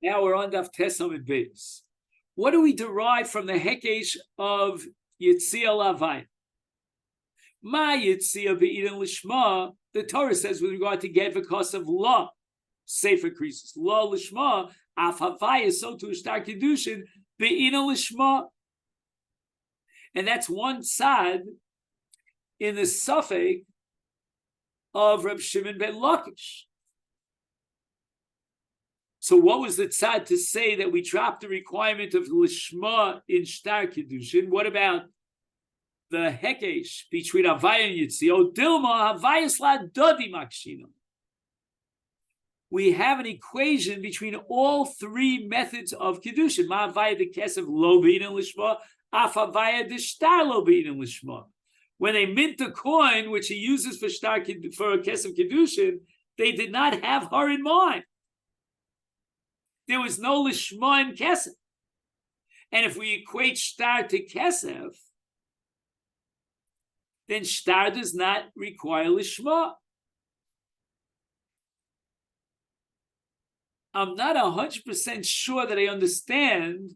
Now we're on Daf Tesam Beis. What do we derive from the Hekesh of Yitzia Lavai? Ma Yitzia Be'idin Lishma, the Torah says with regard to get because of law, Sefer Krisus, law Lishma, Af Havaya, so to Ishtar Kiddushin, Be'idin Lishma. And that's one side in the suffix of Reb Shimon ben Lakish. So what was the tzad to say that we dropped the requirement of Lishma in Shtar Kiddushin? What about the Hekesh between Havaya and Yitzio? Dilma Havayas la Dodi Makshina. We have an equation between all three methods of Kiddushin. Ma Havaya the Kesef lo be'idin Lishma, Af Havaya the Shtar lo be'idin Lishma. When they mint the coin, which he uses for a Kesef Kiddushin, they did not have her in mind. There was no Lishma in Kesef. And if we equate Shtar to Kesef, then Shtar does not require Lishma. I'm not 100% sure that I understand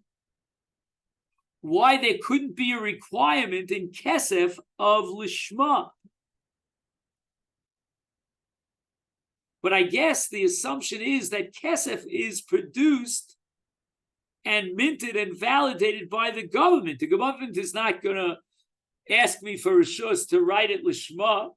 why there couldn't be a requirement in Kesef of Lishma. But I guess the assumption is that Kesef is produced and minted and validated by the government. The government is not going to ask me for Rishus to write it Lishma.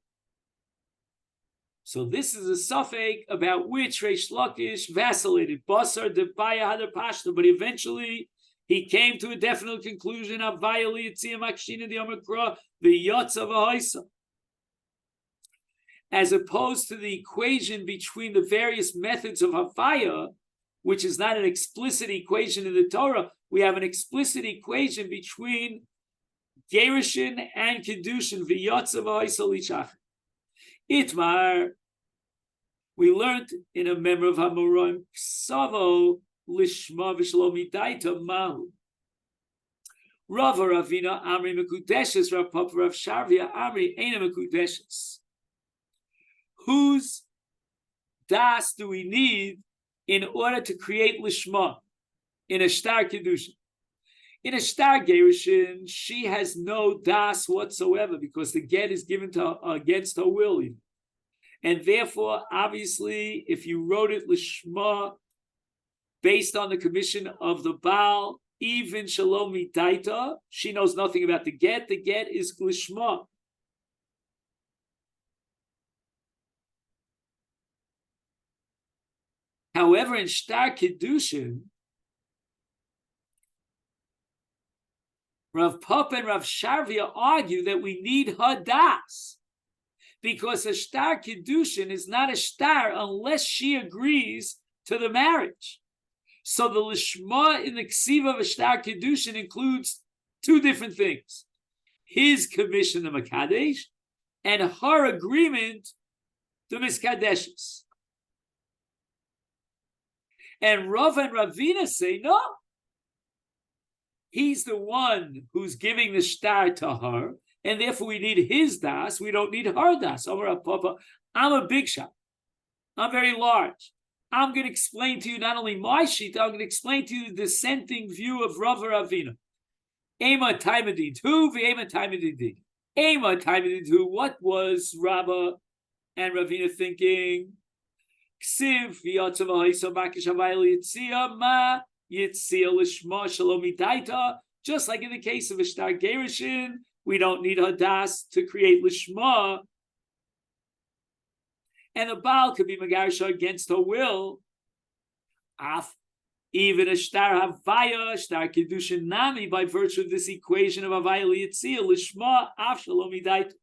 So this is a suffix about which Reish Lakish vacillated. Basar de Baya Hadar Pashta, but eventually he came to a definite conclusion of Vayali Yitzia Makshina the Omakra, the Yotz of Ahaisa. As opposed to the equation between the various methods of Havaya, which is not an explicit equation in the Torah, we have an explicit equation between Gerushin and Kiddushin, V'yotz of Ahaisa Lichach. Itmar, we learned in a member of Hamurim, Ksavo Lishma V'Shlomi Daita Mahu. Rav Ravina Amri Mekudeshes, Rav Papa Rav Sharvia Amri Eina Mekudeshes. Whose das do we need in order to create Lishma in a Shtar Kiddushin? In a Shtar Gerushin, she has no das whatsoever because the get is given to her against her will. And therefore, obviously, if you wrote it Lishma based on the commission of the Baal, even Shalom Midaita, she knows nothing about the get. The get is Lishma. However, in Shtar Kiddushin, Rav Papa and Rav Sharvia argue that we need her das, because a Shtar Kiddushin is not a Shtar unless she agrees to the marriage. So the Lishma in the Ksiva of a Shtar Kiddushin includes two different things. His commission, the Makadesh, and her agreement to Miskadeshes. And Rav and Ravina say, no. He's the one who's giving the Shtar to her, and therefore we need his das. We don't need her das. I'm a big shot. I'm very large. I'm going to explain to you not only my sheet, I'm going to explain to you the dissenting view of Rav Ravina. Ema Taimadid who, V'ema Taimadid. Ema Taimadid who, what was Rabba and Ravina thinking? Ksiv v'yotzav ha'isa makish havayel yitzia ma yitzia lishma shalom midaita. Just like in the case of a Shtar Gerushin, we don't need hadas to create lishma, and the Baal could be magarisha against her will. Even a Shtar Havaya, Shtar Kiddushin Nami, by virtue of this equation of Havaya liyitzia lishma af shalom midaita.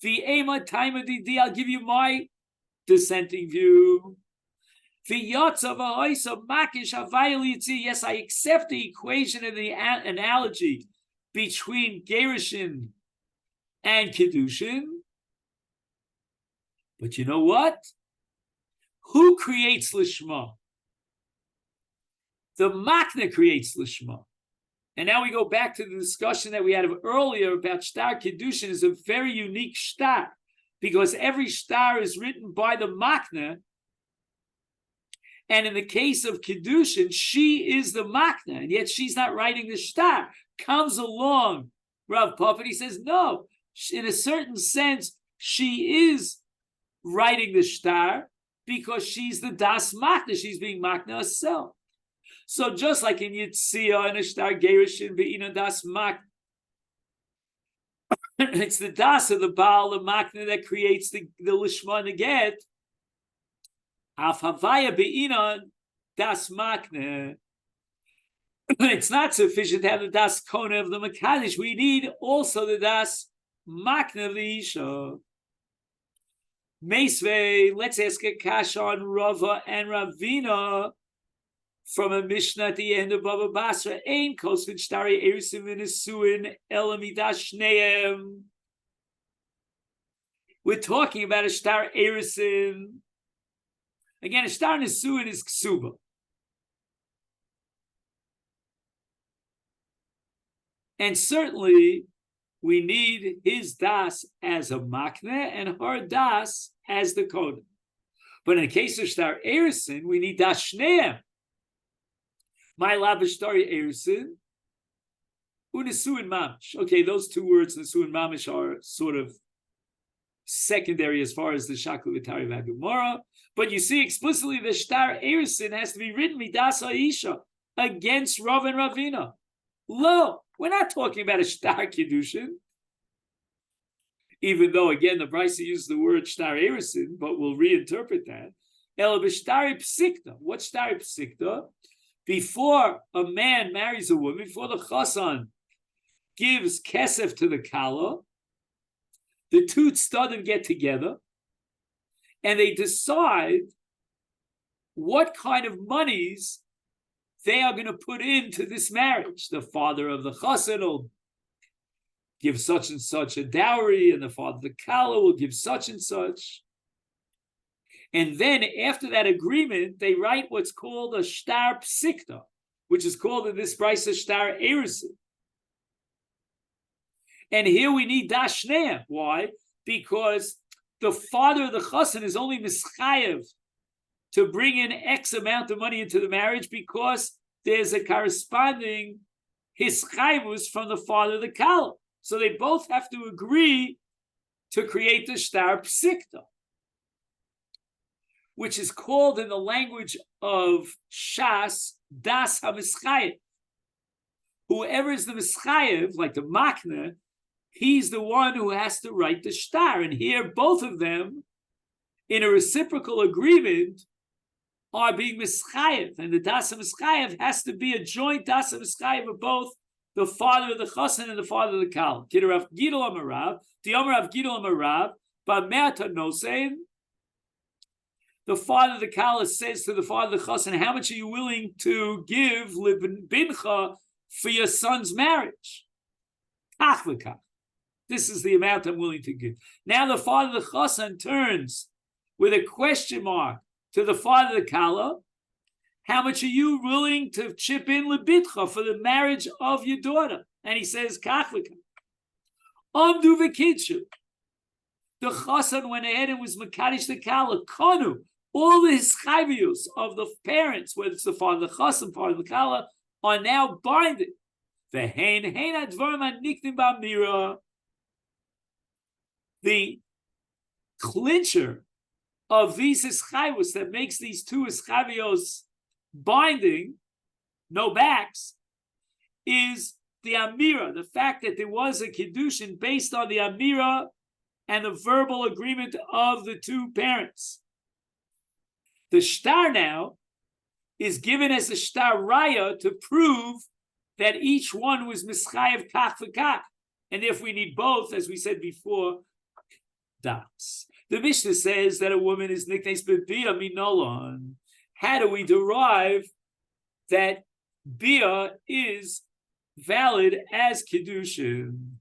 V'ema taimadi, I'll give you my dissenting view. Yes, I accept the equation and the analogy between Gerushin and Kiddushin. But you know what? Who creates Lishma? The Makna creates Lishma. And now we go back to the discussion that we had earlier about Shtar Kiddushin is a very unique Shtar, because every Shtar is written by the Makna, And in the case of Kiddushin, she is the makna, and yet she's not writing the shtar. Comes along Rav Papa, and he says, no, in a certain sense, she is writing the shtar because she's the das makna, she's being makna herself. So just like in Yitzia and a shtar gerushin be'ina das makna, it's the das of the Baal, the makna, that creates the lishma and the get. Af havaya be'ina das makna. It's not sufficient to have the das kona of the Makadish. We need also the das makna of the Isha. Meisvei, let's ask a kasha on Rava and Ravina from a Mishnah at the end of Baba Basra. Ein kosvin shtari erisim v'nesuin elamidash shneim. We're talking about a shtar erisim. Again, a shtar nesuin is ksuba. And certainly, we need his das as a makne and her das as the kohen. But in the case of shtar erisin, we need das shneim. My labashtari erisin, unesuin mamish. Okay, those two words, nesuin mamish, are sort of secondary as far as the shaklu v'tari v'agumara. But you see explicitly the shtar erisin has to be written midas ha'isha against Rav and Ravina. Lo, we're not talking about a shtar kiddushin. Even though, again, the Brisa used the word shtar erisin, but we'll reinterpret that. El b'shtari psikta. What's shtari psikta? Before a man marries a woman, before the chasan gives kesef to the kala, the two tzaddim get together and they decide what kind of monies they are going to put into this marriage. The father of the chasan will give such and such a dowry, and the father of the kala will give such and such. And then after that agreement, they write what's called a shtar psikta, which is called in this price a shtar erisin. And here we need das shneim. Why? Because the father of the chasan is only mischayev to bring in X amount of money into the marriage because there's a corresponding hischayvus from the father of the kala. So they both have to agree to create the shtar psikta, which is called in the language of Shas, das ha-mischayev. Whoever is the mischayev, like the makna, he's the one who has to write the shtar. And here, both of them, in a reciprocal agreement, are being mischayev. And the das ha-mischayev has to be a joint das ha-mischayev of both the father of the chasan and the father of the kal. Kidarav Gidol Amarav, the Amarav Gidol Amarav, but Me'ata Nosein, the father of the kala says to the father of the chasan, how much are you willing to give bincha for your son's marriage? Kach v'kach. This is the amount I'm willing to give. Now the father of the chasan turns with a question mark to the father of the kala. How much are you willing to chip in lebitcha for the marriage of your daughter? And he says, kach v'kach. Amdu v'kidshu. The chasan went ahead and was makadish the kala. Kanu. All the hischayvius of the parents, whether it's the father of the chasan, part of the kala, are now binding. The clincher of these hischayvius that makes these two hischayvius binding, no backs, is the amira, the fact that there was a kiddushin based on the amira and the verbal agreement of the two parents. The shtar now is given as a shtar raya to prove that each one was mischayev kach v'kach, and if we need both, as we said before, das. The Mishnah says that a woman is niknes b'bia minolon. How do we derive that bia is valid as kiddushin?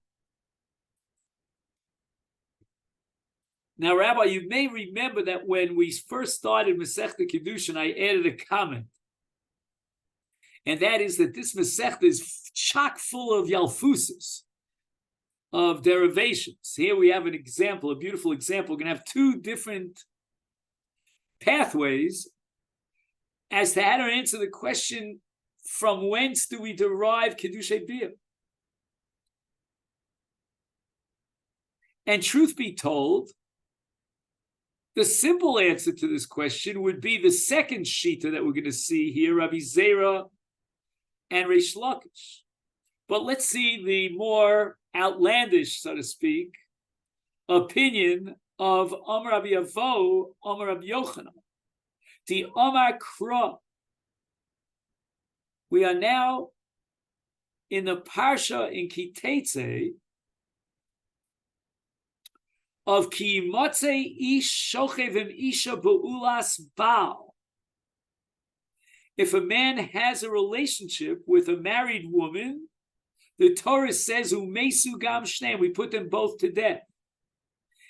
Now, Rabbi, you may remember that when we first started Masechet Kiddushin, I added a comment. And that is that this Masechet is chock full of yalfusis, of derivations. Here we have an example, a beautiful example. We're going to have two different pathways as to how to answer the question, from whence do we derive Kiddushin Bia? And truth be told, the simple answer to this question would be the second shita that we're going to see here, Rabbi Zera and Reish Lakish. But let's see the more outlandish, so to speak, opinion of Amar Rabbi Avo, Amar Rabbi Yochanan. The Amar Kra. We are now in the Parsha in Kitetze of Ki Motze Ish Shochevim Isha Ba'ulas Baal. If a man has a relationship with a married woman, the Torah says Umesu Gam Shneim, we put them both to death.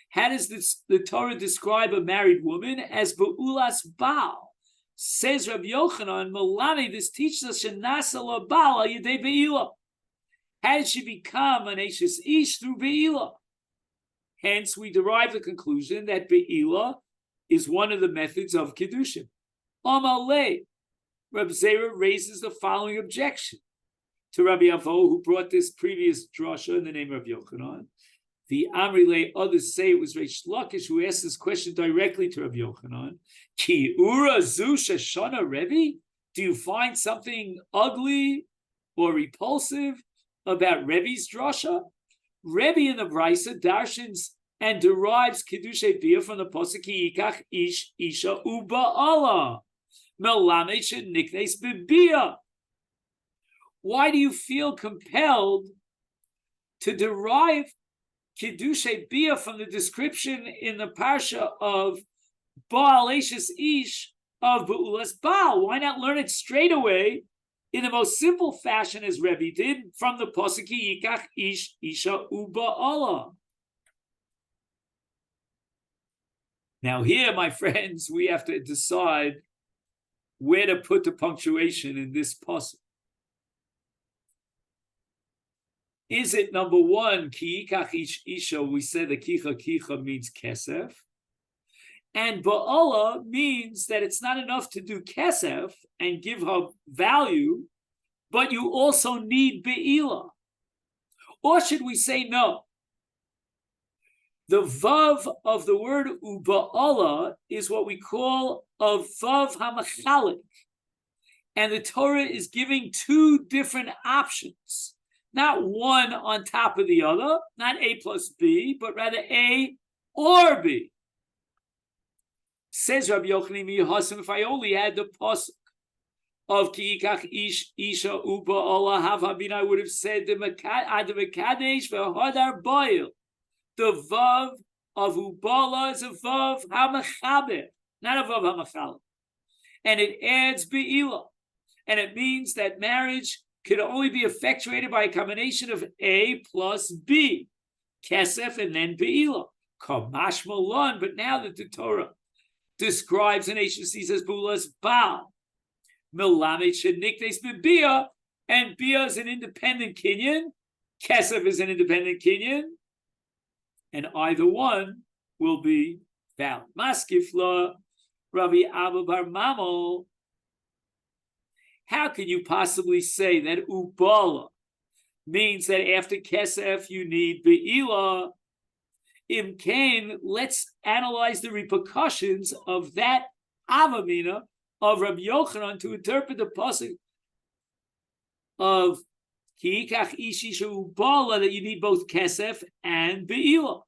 How does the Torah describe a married woman? As Ba'ulas Baal. Says Rabbi Yochanan, Malani, this teaches us Shenasa La Baal Yedei Be'ilah. How did she become an Ashes Ish? Through Be'ilah. Hence, we derive the conclusion that Be'ilah is one of the methods of Kiddushin. Amalei, Rabbi Zera raises the following objection to Rabbi Avo, who brought this previous drasha in the name of Yochanan. The Amrilei, others say it was Reish Lakish who asked this question directly to Rabbi Yochanan. Ki ura zu sheshana Rebbe? Do you find something ugly or repulsive about Rebbe's drasha? Rebbe in the Brisa darshins and derives Kiddushin Bia from the pasuk Yikach Ish Isha Uba'ala Melamed Sheniknes Bibia. Why do you feel compelled to derive Kiddushin Bia from the description in the parsha of Baal Ashes Ish of Ba'ulas Baal? Why not learn it straight away in the most simple fashion as Rebbe did from the pasuk Yikach Ish Isha Uba'ala? Now here, my friends, we have to decide where to put the punctuation in this pasuk. Is it number one, ki yikach ish isha, we said the kicha means kesef, and ba'ala means that it's not enough to do kesef and give her value, but you also need be'ilah. Or should we say no? The vav of the word uba'ala is what we call a vav hamachalik, and the Torah is giving two different options. Not one on top of the other, not A plus B, but rather A or B. Says Rabbi Yochanan, if I only had the pasuk of Ki Yikach Ish Isha Uba Allah Havabin, I would have said the Mekadesh v'Hadar Boil. The vav of Ubala is a vav hamachaber, not a vav hamachal, and it adds be'ilah, and it means that marriage could only be effectuated by a combination of A plus B, kesef and then be'ilah. Kamash malon, but now that the Torah describes an agency as bulas baal, melamed sheniknes bebia, and bia is an independent kinyan, kesef is an independent kinyan, and either one will be valid. Maskifla, Rabbi Abba Bar Mamel. How can you possibly say that ubala means that after kesef you need be'ilah? Imkain, let's analyze the repercussions of that avamina of Rabbi Yochanan to interpret the pasuk of Ki yikach ish isha ubala, that you need both kesef and be'ilah.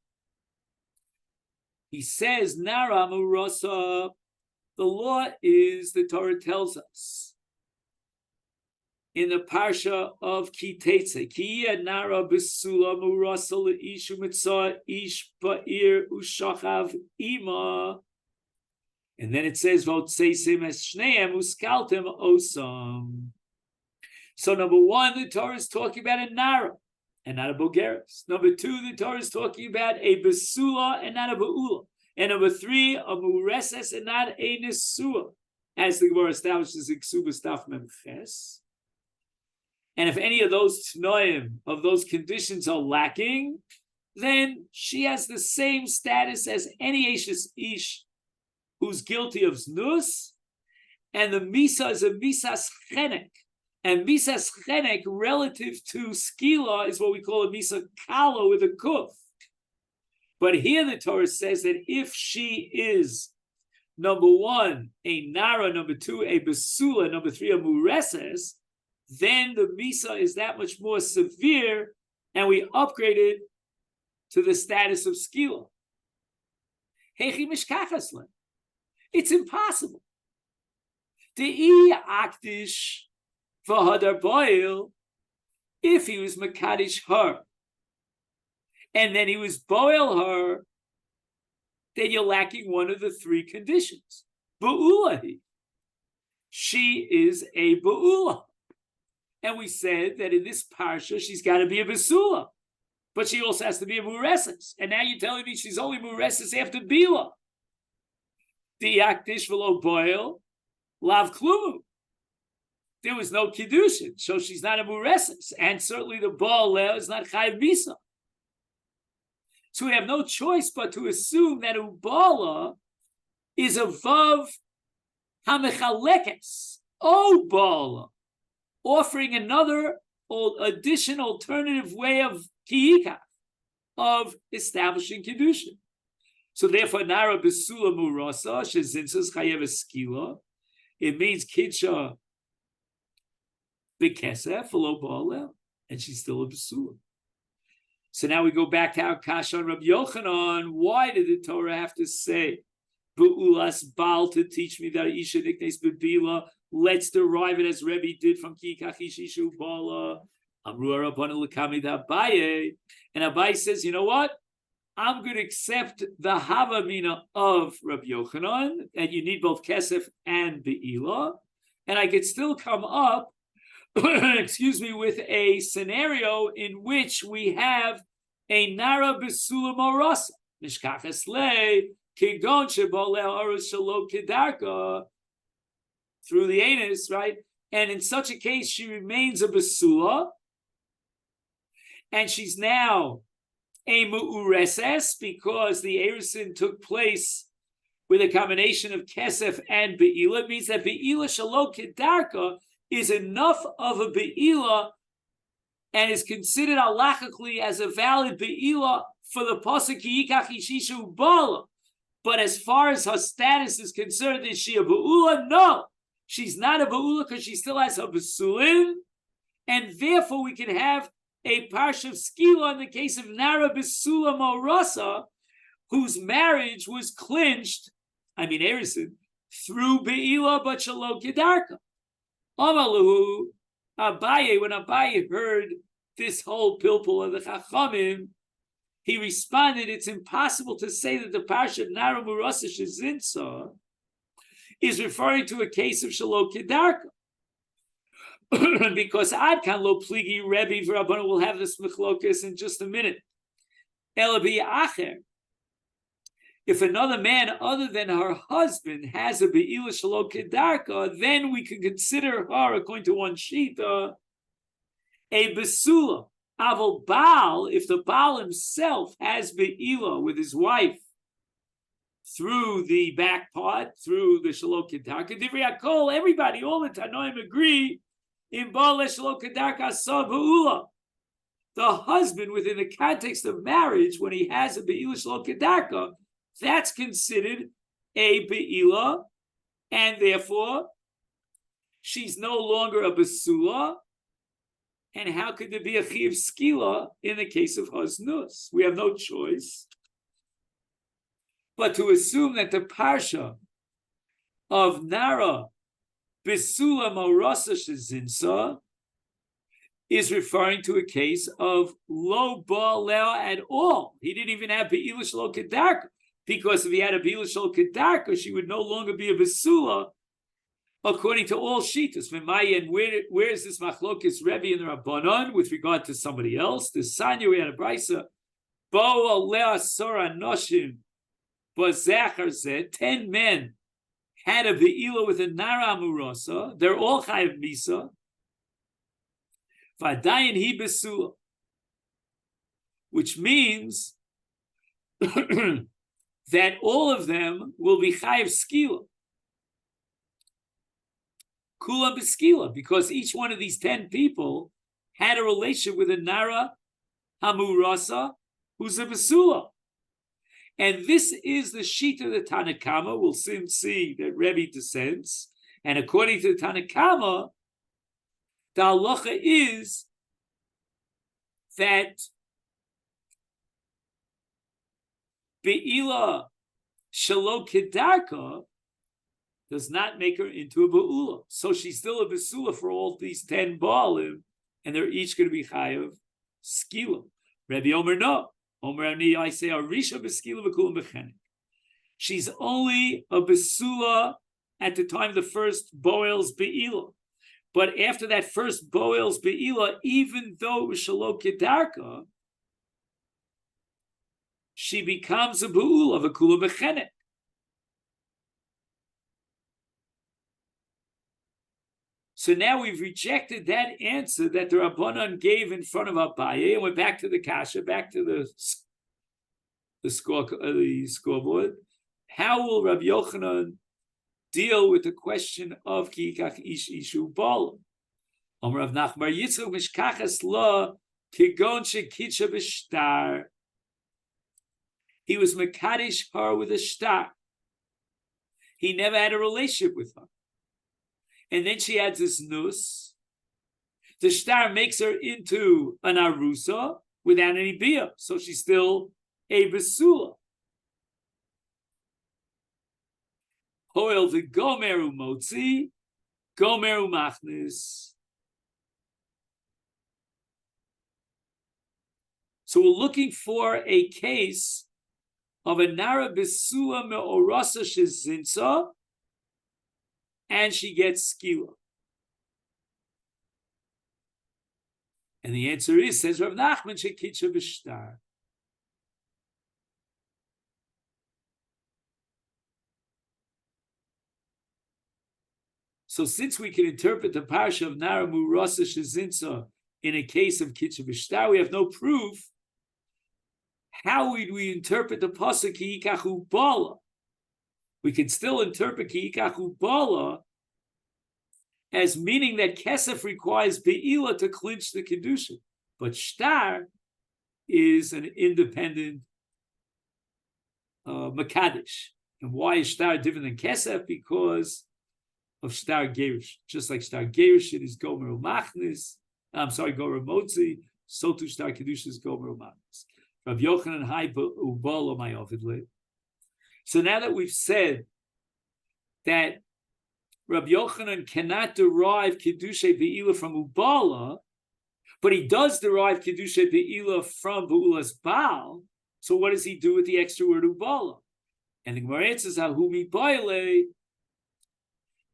He says, Nara Murasa, the law is, the Torah tells us, in the parsha of Ki Teitze, Ki Nara Besula Murasa Le'ishu Mitzah Ish Ba'ir Ushachav Ima. And then it says, Votseisim es Shneim Uskaltem Osam. So number one, the Torah is talking about a Nara and not a Bogeres. Number two, the Torah is talking about a Besula and not a Ba'ula. And number three, a Mureses and not a Nesua, as the Gemara establishes in Ksubas Daf Mem Ches. And if any of those Tnoim, of those conditions are lacking, then she has the same status as any Ashes Ish who's guilty of Znus, and the misa is a misas chenek. And misas chenek relative to skila is what we call a misa kala with a kuf. But here the Torah says that if she is, number one, a nara, number two, a besula, number three, a mureses, then the misa is that much more severe, and we upgrade it to the status of skila. Hechi mishkachaslen. It's impossible. De'i akdish v'hadar boil, if he was makadish her, and then he was boil her, then you're lacking one of the three conditions. Ba'ulahi. She is a ba'ula. And we said that in this parsha, she's got to be a basula. But she also has to be a mureses. And now you're telling me she's only mureses after bila. The yakdish v'lo boil, lav klumu. There was no kiddushin, so she's not a mureses. And certainly the baal is not chayiv misa. So we have no choice but to assume that ubala is above hamechalekes, o bala, offering another additional alternative way of kiyika, of establishing kiddushin. So therefore, nara besula murasa shezinsas chayev skila. It means kidsha bekesef lo bala, and she's still a besula. So now we go back to our kasha on Rabbi Yochanan. Why did the Torah have to say be'ulas bal to teach me that isha niknes bebila? Let's derive it as Rebbe did from ki kachishishu bala. Amru Rabbanu l'kamid Abaye, and Abaye says, you know what? I'm going to accept the havamina of Rabbi Yochanan, and you need both kesef and beila, and I could still come up, excuse me, with a scenario in which we have a nara besula morasa, mishkachas le kigon shebo le'arus shelo kedarka, through the anus, right? And in such a case, she remains a besula, and she's now a mu'ureses because the erusin took place with a combination of kesef and be'ila. It means that be'ila shelo kedarka is enough of a be'ila and is considered halachically as a valid be'ila for the pasuk ki yikach ishishu bala. But as far as her status is concerned, is she a be'ula? No, she's not a be'ula because she still has her besulim, and therefore we can have a parsha of skila in the case of nara besula morasa, whose marriage was clinched, erusin, through be'ila but shelo kedarka. Amalu Abaye, when Abaye heard this whole pilpul of the Chachamim, he responded, it's impossible to say that the parsha of Nara Murasa Shezinsa is referring to a case of shelo kedarka. Because Adkan lo pligi Rebbe v'Rabbanu will have this mechlokas in just a minute. Elabi acher. If another man other than her husband has a be'ila shelo kedarka, then we can consider her, according to one shita, a besula. Aval Baal, if the Baal himself has be'ila with his wife through the back part, through the shelo kedarka, divrei hakol, everybody, all the Tanoim agree in Baal shelo kedarka sa be'ula. The husband, within the context of marriage, when he has a be'ila shelo kedarka, that's considered a be'ila, and therefore she's no longer a besula. And how could there be a chiv skila in the case of haznus? We have no choice but to assume that the parsha of Nara besula morasa shezinsa is referring to a case of lo ba'aleh at all. He didn't even have be'ila shelo kedarka. Because if he had a be'ila shelo kedarka, she would no longer be a besula, according to all shitas. And where is this machlokes Rebbe and the Rabbanon with regard to somebody else? The Sanya, we had a brisa, bo aleh asora noshim b'zechar zeh, 10 men had a be'ila with a nara amurasa. They're all chayav misa. V'adayin hi besula, which means that all of them will be chayiv skila. Kulam Beskila, because each one of these 10 people had a relationship with a Nara Hamurasa, who's a Basula. And this is the sheet of the Tanakama. We'll soon see that Rebbe descends. And according to the Tanakama, the halacha is that Be'ila Shalo Kedarka does not make her into a Ba'ula. So she's still a Basula for all these 10 Baalim, and they're each going to be Chayav Skila. Rabbi Omer, no. Omer Ani, I say, Arisha Beskila V'kulam B'chenik. She's only a Basula at the time the first Boel's Be'ila. But after that first Boel's Be'ila, even though it was Shalo Kedarka, she becomes a Ba'ula V'kulam B'chenik. So now we've rejected that answer that the Rabbanan gave in front of Abaye, and we're back to the kasha, back to the scoreboard. How will Rabbi Yochanan deal with the question of Kikach Ish Ishu Bala? Amar Rav Nachmar Yitzchak Mishkachas La Kigon Shekitcha B'Shtar. He was Mekadesh her with a star. He never had a relationship with her. And then she adds this nus. The star makes her into an arusa without any bia, so she's still a basula. Hoil the gomeru motzi, gomeru machnis. So we're looking for a case of a nara basula me'orasa shezinsa, and she gets skila. And the answer is, says Rav Nachman, shekitcha b'shtar. So since we can interpret the parsha of Nara Murasa Shezinsa in a case of kitcha b'shtar, we have no proof. How would we interpret the pasuk ki yikachu bala? We can still interpret ki yikachu bala as meaning that kesef requires be'ila to clinch the Kiddushin. But shtar is an independent Makadish. And why is shtar different than kesef? Because of shtar gerish. Just like shtar gerish, it is gomer umachnis. Gomer motzi. So too shtar Kiddushin is gomer umachnis. Rav Yochanan hai ubala my ovidle. So now that we've said that Rabbi Yochanan cannot derive Kiddushay Be'ila from Ubala, but he does derive Kiddushay Be'ila from Be'ula's Baal, so what does he do with the extra word Ubala? And the Gemara answers, Hahumi Baile,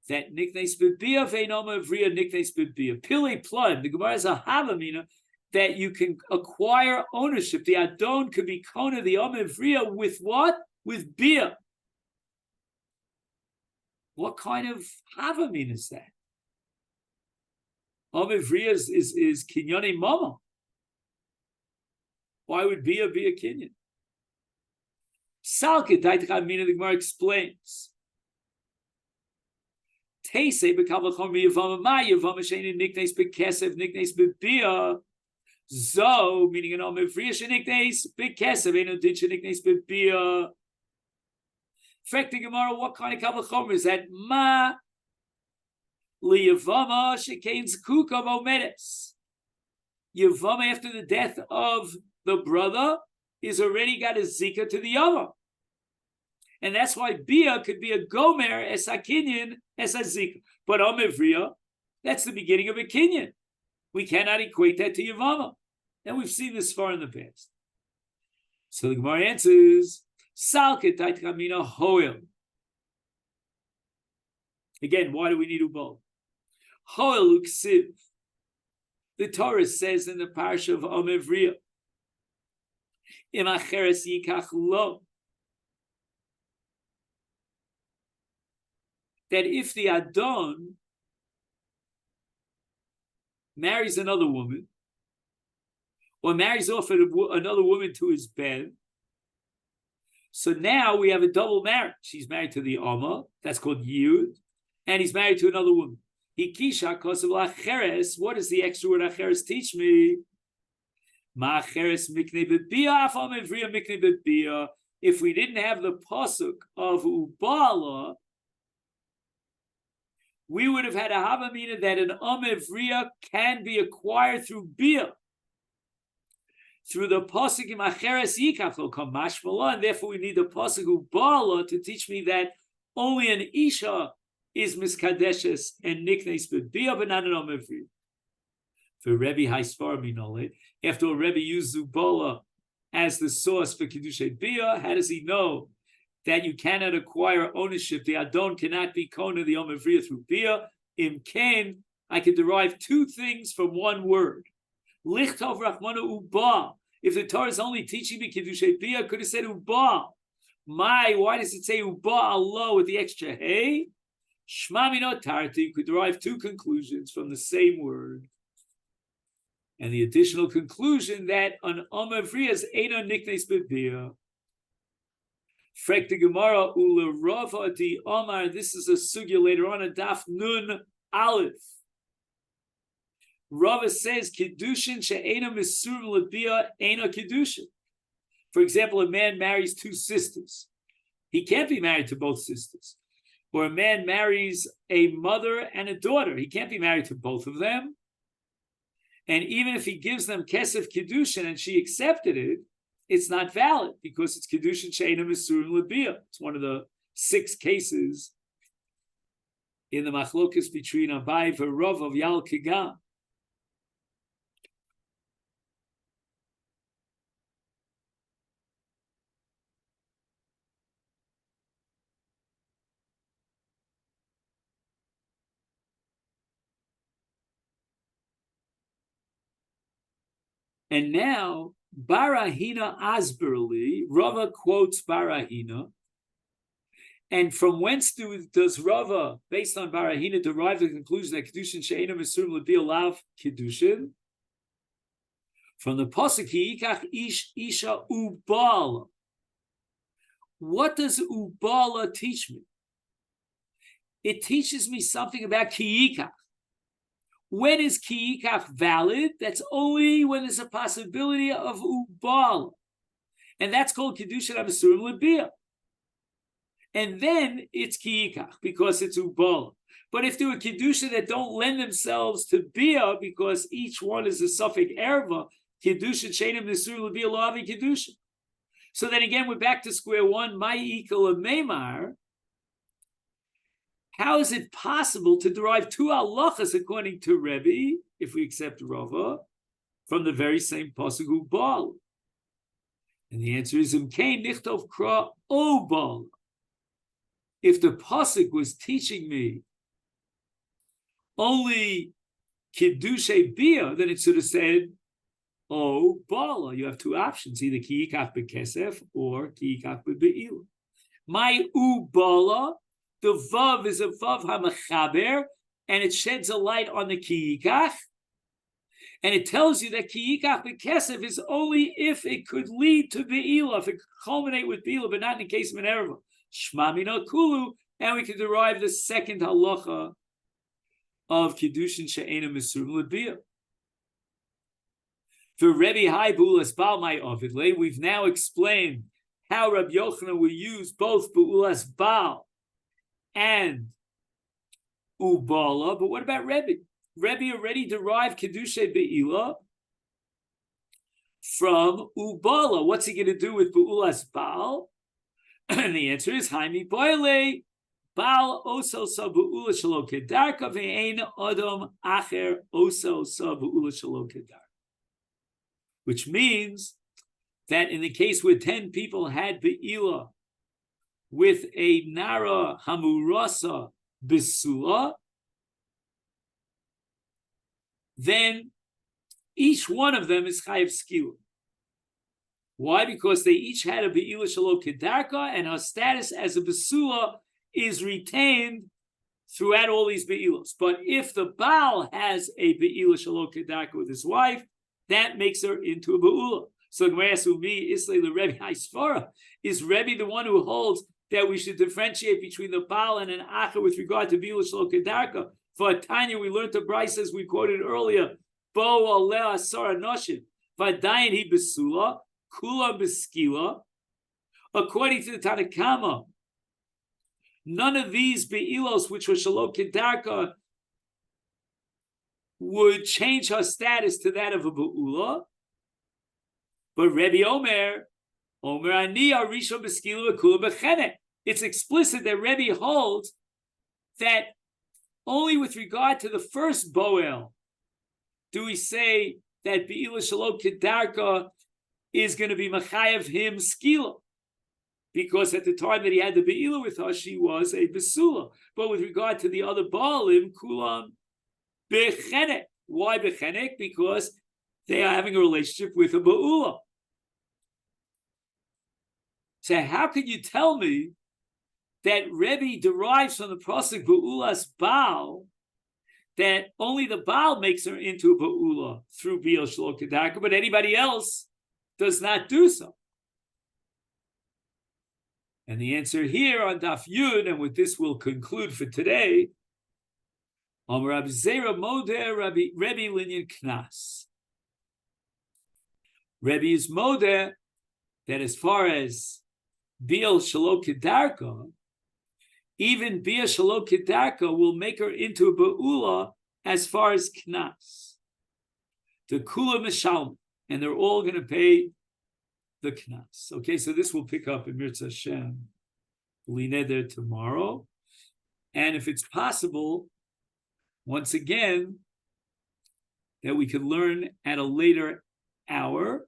that Niknes Bibia Veinoma Vria Niknes Bibia. Pili Plum, the Gemara is a Havamina, that you can acquire ownership. The Adon could be Kona, the Omevria, with what? With Bia. What kind of havamin is that? Omivriya is kinyoni mama. Why would Bia be a kinyan? Salkit Daitachamina, the Gemara explains. Teise bekavachom yavama ma yavama shein niknes bekesev niknes bebia. Zo meaning an omivriya sheniknes bekesev eno din sheniknes bebia. Fact, the Gemara, what kind of kavachomer is that? Ma liyavama shekain's kukav omedes. Yavama, after the death of the brother, is already got a zika to the other, and that's why bia could be a gomer as a kinyan as a zika. But omevriya, that's the beginning of a kinyan. We cannot equate that to yavama, and we've seen this far in the past. So the Gemara answers. Salket Taitkamina Hoel. Again, why do we need Ubal? Hoel Uksiv. The Torah says in the parsha of Omevriya, Imacheres Yikach Lo, that if the Adon marries another woman, or marries off another woman to his bed, so now we have a double marriage. He's married to the Amma, that's called Yud, and he's married to another woman. Hikisha kosav lacheres. What does the extra word acheres teach me? Ma'acheres mikne bebia afal mevriya mikne bebia. If we didn't have the pasuk of ubala, we would have had a havamina that an amevriya can be acquired through bia. Through the pasuk in acheres yikach lo kam mashmala, and therefore we need the pasuk ubala to teach me that only an isha is miskadeshes and niknes bebia, but not an amevriya. For Rebbe Haisfar Minole, after all, Rebbe used Zubala as the source for Kiddushin Bia, how does he know that you cannot acquire ownership? The Adon cannot be Kona the Yom Avriya through Bia. Im Kain, I can derive two things from one word. Lichtov Rachmana Uba. If the Torah is only teaching me Kiddushin Bia, I could have said Uba. Why does it say Uba Allah with the extra hey? Shma Minot Tarti, you could derive two conclusions from the same word. And the additional conclusion that an Amavriya is Eino Niknes Bebia. Frek the Gemara Ula Rava di Omar. This is a sugya later on, a Daf Nun Aleph. Rava says Kiddushin she'eino misurim lebia eino Kiddushin. For example, a man marries two sisters. He can't be married to both sisters. Or a man marries a mother and a daughter. He can't be married to both of them. And even if he gives them kesef Kiddushin and she accepted it, it's not valid because it's Kiddushin she'eino misurim lebia. It's one of the 6 cases in the machlokas between Abai and Rav of Yal Kigam. And now, Barahina Asberli, Rava quotes Barahina. And from whence does Rava, based on Barahina, derive the conclusion that Kiddushin she'eino misurim lebia lav Kiddushin? From the pasuk Yikach ish isha ubala. What does ubala teach me? It teaches me something about kiyikach. When is kiyikach valid? That's only when there's a possibility of ubala. And that's called Kiddushin misurim lebia. And then it's kiyikach because it's ubala. But if there are Kiddushin that don't lend themselves to bia because each one is a suffix erva, Kiddushin she'eino misurim lebia lo avi Kiddushin. So then again, we're back to square one. My equal meimar. How is it possible to derive 2 halachas according to Rebbe, if we accept Rava, from the very same pasuk ubal? And the answer is imkein nichtov kra obal. If the pasuk was teaching me only kiddushay bia, then it should have said oh bala. You have 2 options: either kiyikach bekesef or kiyikach bebeila. My ubala. The vav is a vav hamachaber, and it sheds a light on the kiyikach, and it tells you that kiyikach bekesef is only if it could lead to beila, if it could culminate with beila, but not in the case of an erva. Shma mina kulu, and we can derive the second halacha of Kiddushin she'eino misurim lebia. For Rebbe Hai Bu'ulas Baal Mai Ovidle, we've now explained how Rabbi Yochanan will use both Bu'ulas Baal and ubala, but what about Rebbe? Rebbe already derived Kiddushay Be'ila from ubala. What's he going to do with Bu'ulas Baal? And the answer is Haimi Boile Baal Oso Sa Bu'ula Shalo Kedarka Ve'ein Adam Acher Oso Sa Bu'ula Shalo Kedarka. Which means that in the case where 10 people had Be'ila with a Nara Hamurasa Bisula, then each one of them is Chayav Skila. Why? Because they each had a Be'ila Shalo Kedarka, and her status as a Bisula is retained throughout all these Be'ilos. But if the Baal has a Be'ila Shalo Kedarka with his wife, that makes her into a Be'ula. So Umi Islay the Rebbe Haisfara, is Rebbe the one who holds that we should differentiate between the Baal and an Acha with regard to Be'ila Shalo Kedarka, For Tanya, we learned the Bryce as we quoted earlier. Bo aleh asar anoshim. Vadayin he besula. Kula beskila. According to the Tanakama, none of these be'ilos, which were shalom kedarka, would change her status to that of a be'ula. But Rebbe Omer ani arisha beskila v'kula b'chenek. It's explicit that Rebbe holds that only with regard to the first boel do we say that be'ila shalom kedarka is going to be machayev him skila, because at the time that he had the be'ila with her, she was a besula. But with regard to the other baalim, kulam bechenek. Why bechenek? Because they are having a relationship with a ba'ula. So how can you tell me that Rebbe derives from the pasuk ba'ulas Baal that only the Baal makes her into a ba'ula through Bi'il Shlo Kedarka, but anybody else does not do so? And the answer here on Daf Yud, and with this we'll conclude for today, Rabbi Zera Modeh Rebbe Linyan Knas. Rebbe is Modeh that as far as Bi'il Shlo Kedarka, even Bi'il Shlo Kedarka will make her into a ba'ula as far as Knas. The Kula Mishalm, and they're all going to pay the Knas. Okay, so this will pick up in Mirza Hashem Lineder tomorrow. And if it's possible, once again, that we could learn at a later hour,